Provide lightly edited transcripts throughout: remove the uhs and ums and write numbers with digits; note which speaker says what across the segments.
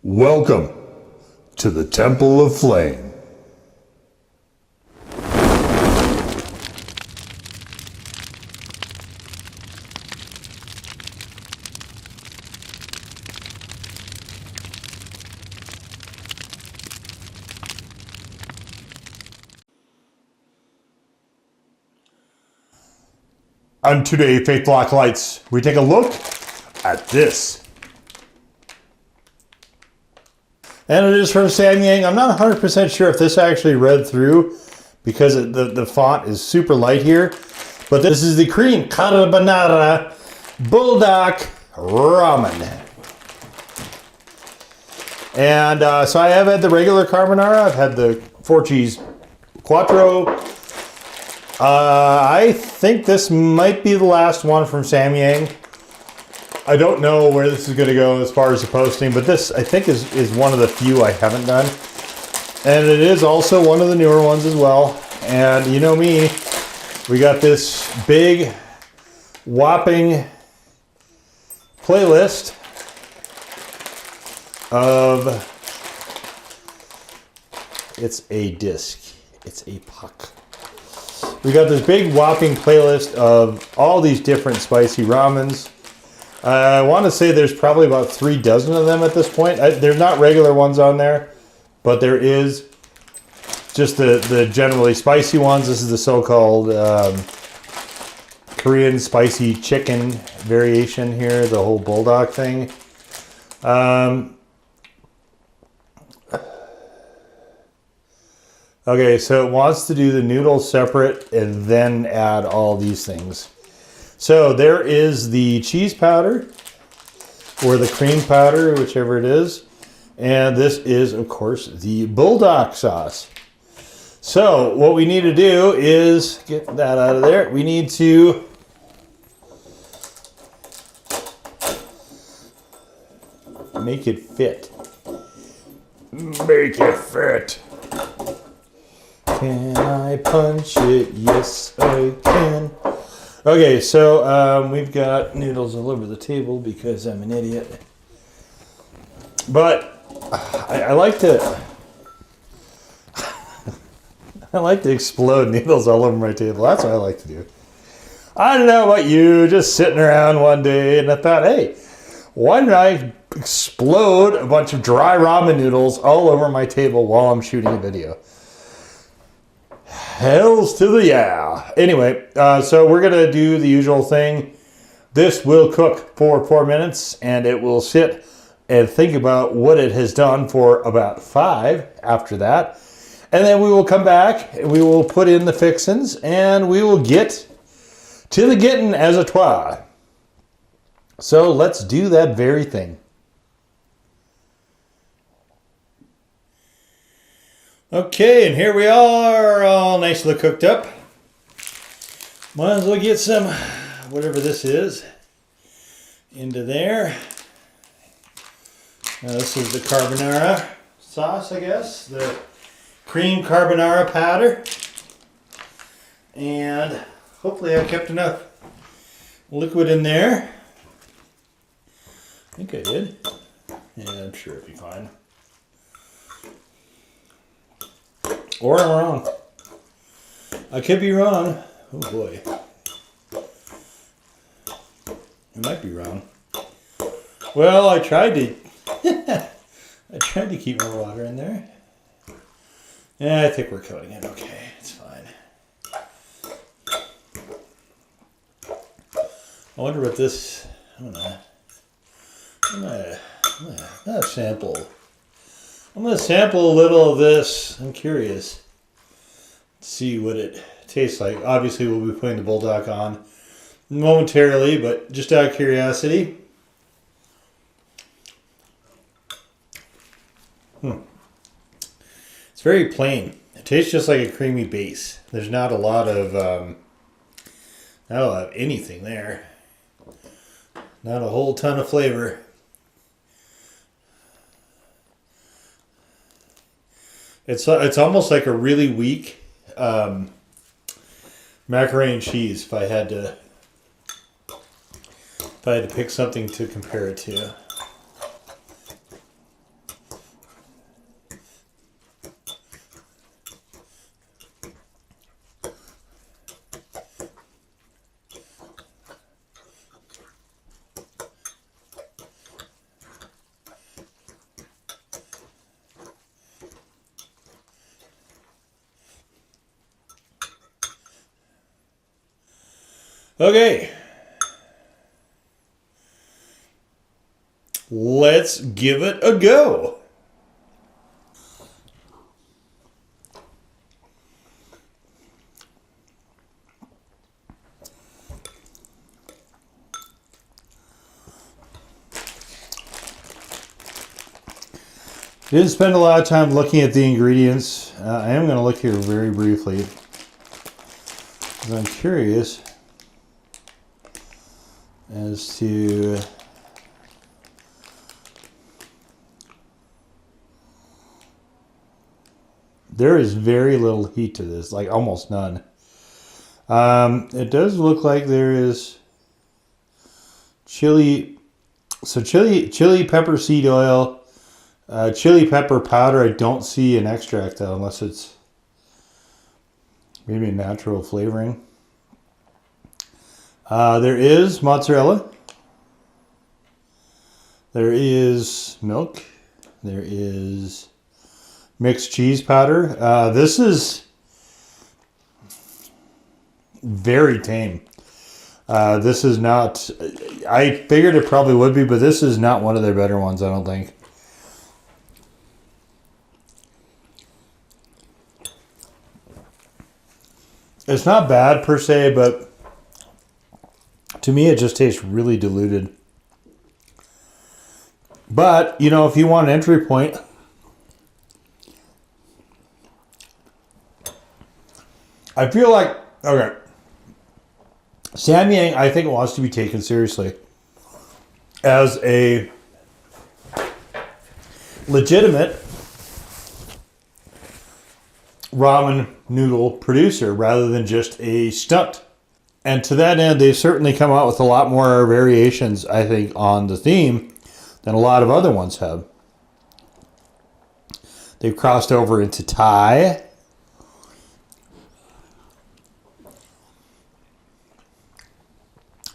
Speaker 1: Welcome to the Temple of Flame. On today, Faithful Acolytes, we take a look at this. And it is from Samyang. I'm not 100% sure if this actually read through because the font is super light here. But this is the cream Carbonara Buldak Ramen. And so I have had the regular carbonara. I've had the 4 cheese quattro. I think this might be the last one from Samyang. I don't know where this is going to go as far as the posting, but this I think is one of the few I haven't done. And it is also one of the newer ones as well. And you know me, we got this big whopping playlist of, it's a disc, it's a puck. We got this big whopping playlist of all these different spicy ramens. I want to say there's probably about 3 dozen of them at this point. There's not regular ones on there, but there is just the generally spicy ones. This is the so-called Korean spicy chicken variation here, the whole bulldog thing. Okay, so it wants to do the noodles separate and then add all these things. So there is the cheese powder or the cream powder, whichever it is. And this is, of course, the bulldog sauce. So what we need to do is get that out of there. We need to make it fit. Make it fit. Can I punch it? Yes, I can. Okay, so we've got noodles all over the table because I'm an idiot. But I like to I like to explode noodles all over my table. That's what I like to do. I don't know about you, just sitting around one day and I thought, hey, why don't I explode a bunch of dry ramen noodles all over my table while I'm shooting a video? Hells to the yeah. Anyway, so we're going to do the usual thing. This will cook for 4 minutes and it will sit and think about what it has done for about 5 after that. And then we will come back, we will put in the fixins and we will get to the getting as a trois. So let's do that very thing. Okay, and here we are, all nicely cooked up. Might as well get some, whatever this is, into there. Now this is the carbonara sauce, I guess. The cream carbonara powder. And hopefully I kept enough liquid in there. I think I did. Yeah, I'm sure it'll be fine. Or I'm wrong. I could be wrong. Oh boy. I might be wrong. Well, I tried to keep my water in there. Yeah, I think we're coating it okay. It's fine. I wonder what this, I'm gonna sample. I'm going to sample a little of this. I'm curious to see what it tastes like. Obviously, we'll be putting the bulldog on momentarily, but just out of curiosity. It's very plain. It tastes just like a creamy base. There's not a lot of anything there. Not a whole ton of flavor. It's almost like a really weak macaroni and cheese if I had to pick something to compare it to. Okay. Let's give it a go. Didn't spend a lot of time looking at the ingredients. I am going to look here very briefly. I'm curious as to there is very little heat to this, like almost none. It does look like there is chili, so chili pepper seed oil, chili pepper powder. I don't see an extract though, unless it's maybe a natural flavoring. There is mozzarella. There is milk. There is mixed cheese powder. This is very tame. This is not, I figured it probably would be, but this is not one of their better ones, I don't think. It's not bad per se, but to me it just tastes really diluted. But, you know, if you want an entry point, I feel like, okay, Samyang, I think, wants to be taken seriously as a legitimate ramen noodle producer rather than just a stunt. And to that end, they've certainly come out with a lot more variations, I think, on the theme than a lot of other ones have. They've crossed over into Thai.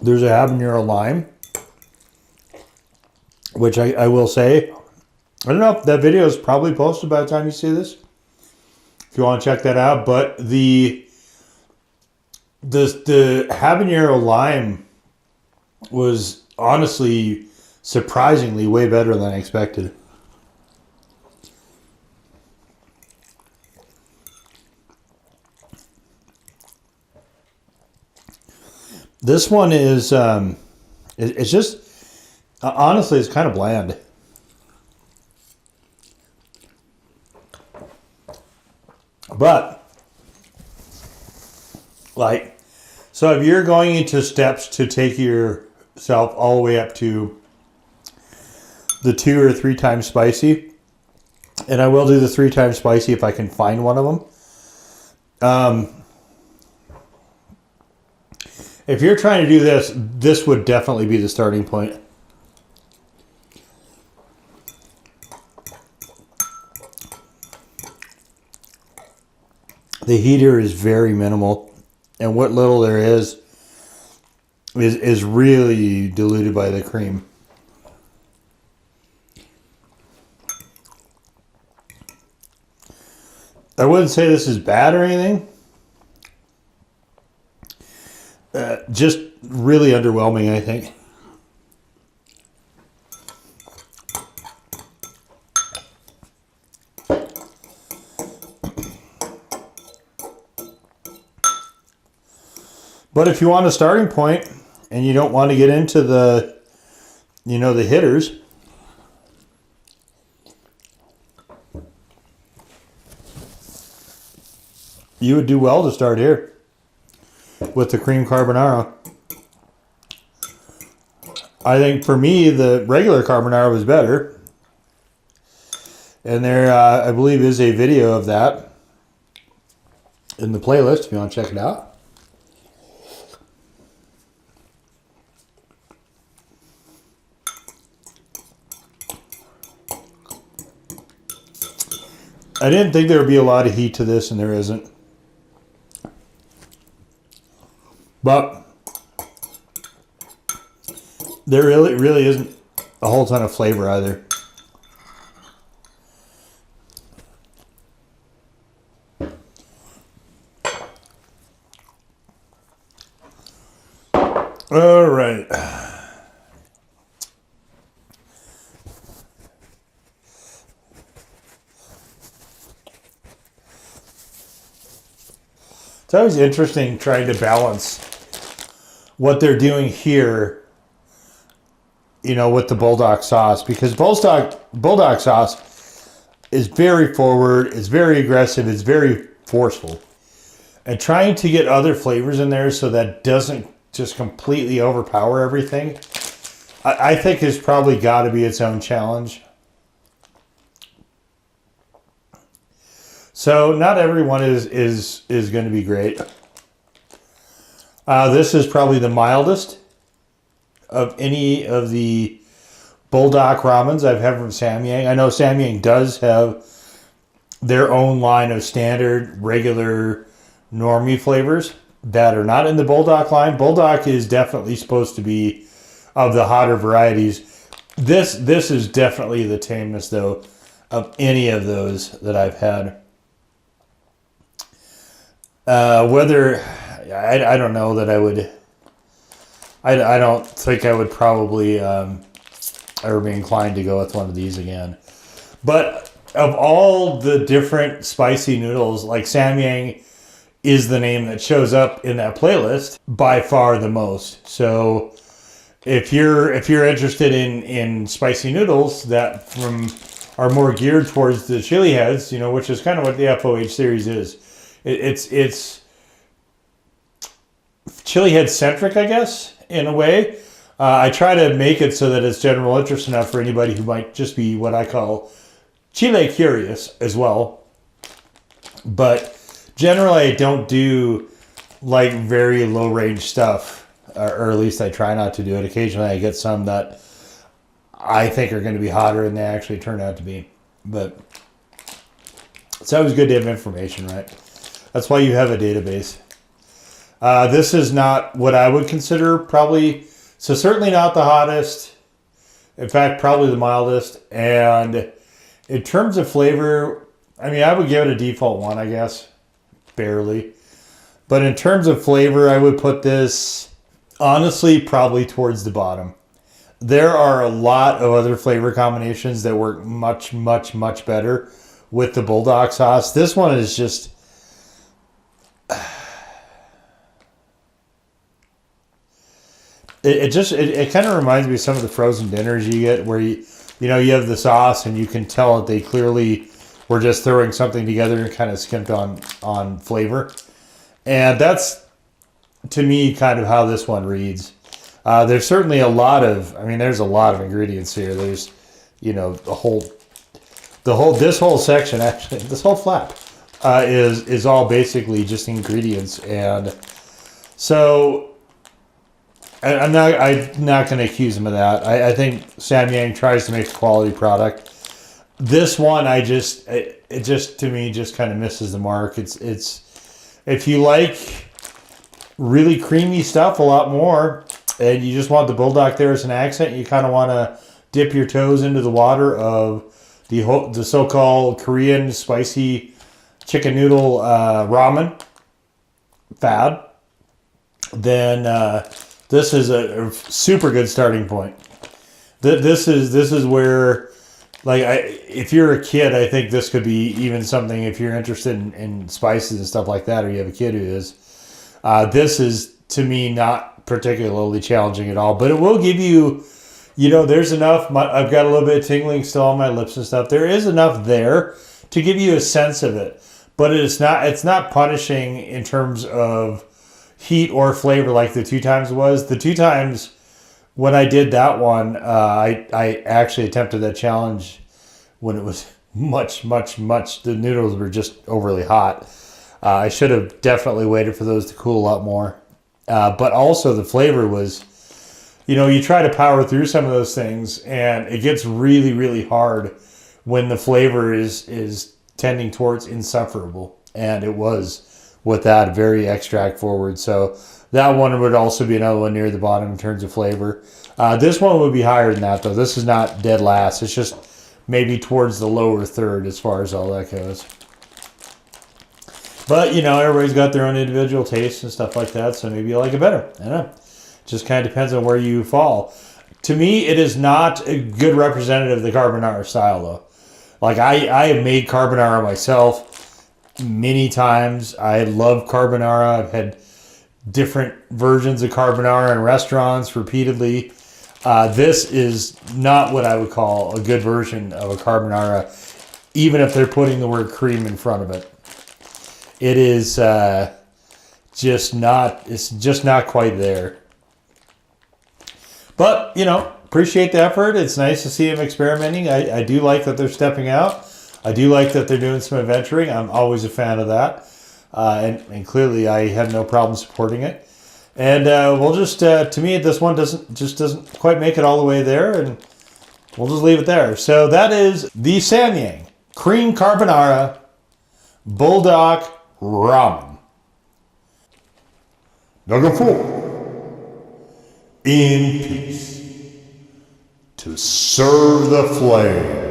Speaker 1: There's a habanero lime, which I will say, I don't know if that video is probably posted by the time you see this, if you want to check that out. But the habanero lime was honestly surprisingly way better than I expected. This one is, it's just, honestly, it's kind of bland. But, like, so if you're going into steps to take yourself all the way up to the 2 or 3 times spicy, and I will do the 3 times spicy if I can find one of them. If you're trying to do this, this would definitely be the starting point. The heater is very minimal, and what little there is really diluted by the cream. I wouldn't say this is bad or anything. Just really underwhelming, I think. But if you want a starting point and you don't want to get into the, you know, the hitters, you would do well to start here with the cream carbonara. I think for me, the regular carbonara was better. And there, I believe, is a video of that in the playlist if you want to check it out. I didn't think there would be a lot of heat to this, and there isn't. But there really isn't a whole ton of flavor either. All right. It's always interesting trying to balance what they're doing here, you know, with the Buldak sauce, because Buldak sauce is very forward, it's very aggressive, it's very forceful. And trying to get other flavors in there so that doesn't just completely overpower everything, I think has probably got to be its own challenge. So not everyone is going to be great. This is probably the mildest of any of the Buldak ramens I've had from Samyang. I know Samyang does have their own line of standard, regular, normie flavors that are not in the Buldak line. Buldak is definitely supposed to be of the hotter varieties. This is definitely the tamest, though, of any of those that I've had. Whether I don't know that I would. I don't think I would probably ever be inclined to go with one of these again. But of all the different spicy noodles, like Samyang is the name that shows up in that playlist by far the most. So if you're interested in spicy noodles that are more geared towards the chili heads, you know, which is kind of what the FOH series is. It's chili head centric, I guess, in a way. I try to make it so that it's general interest enough for anybody who might just be what I call chile curious as well. But generally, I don't do like very low range stuff, or at least I try not to do it. Occasionally, I get some that I think are going to be hotter than they actually turn out to be. But it's always good to have information, right? That's why you have a database. This is not what I would consider probably, so certainly not the hottest. In fact, probably the mildest. And in terms of flavor, I mean, I would give it a default 1, I guess. Barely. But in terms of flavor, I would put this, honestly, probably towards the bottom. There are a lot of other flavor combinations that work much, much, much better with the Buldak sauce. This one is just... It kind of reminds me of some of the frozen dinners you get where you have the sauce and you can tell that they clearly were just throwing something together and kind of skimped on flavor. And that's, to me, kind of how this one reads. There's certainly there's a lot of ingredients here. There's, this whole section, actually, this whole flap is all basically just ingredients. And so I'm not going to accuse him of that. I think Samyang tries to make a quality product. This one, it just to me just kind of misses the mark. It's if you like really creamy stuff a lot more, and you just want the Buldak there as an accent, you kind of want to dip your toes into the water of the so-called Korean spicy chicken noodle ramen fad, then this is a super good starting point. This is where, if you're a kid, I think this could be even something, if you're interested in spices and stuff like that, or you have a kid who is. This is, to me, not particularly challenging at all, but it will give you, there's enough. I've got a little bit of tingling still on my lips and stuff. There is enough there to give you a sense of it, but it's not punishing in terms of heat or flavor like the 2 times was. The 2 times when I did that one, I actually attempted that challenge when it was much, the noodles were just overly hot. I should have definitely waited for those to cool a lot more. But also the flavor was, you try to power through some of those things and it gets really, really hard when the flavor is tending towards insufferable. And it was with that, very extract forward. So that one would also be another one near the bottom in terms of flavor. This one would be higher than that, though. This is not dead last. It's just maybe towards the lower third as far as all that goes. But, everybody's got their own individual tastes and stuff like that, so maybe you like it better. I don't know. Just kind of depends on where you fall. To me, it is not a good representative of the carbonara style, though. Like, I have made carbonara myself many times. I love carbonara. I've had different versions of carbonara in restaurants repeatedly. This is not what I would call a good version of a carbonara, even if they're putting the word cream in front of it. It is just not quite there. But, you know, appreciate the effort. It's nice to see them experimenting. I do like that they're stepping out. I do like that they're doing some adventuring. I'm always a fan of that. And clearly I have no problem supporting it. And we'll just, to me, this one doesn't quite make it all the way there. And we'll just leave it there. So that is the Samyang Cream Carbonara Buldak Ramen. Number 4. In peace, to serve the flame.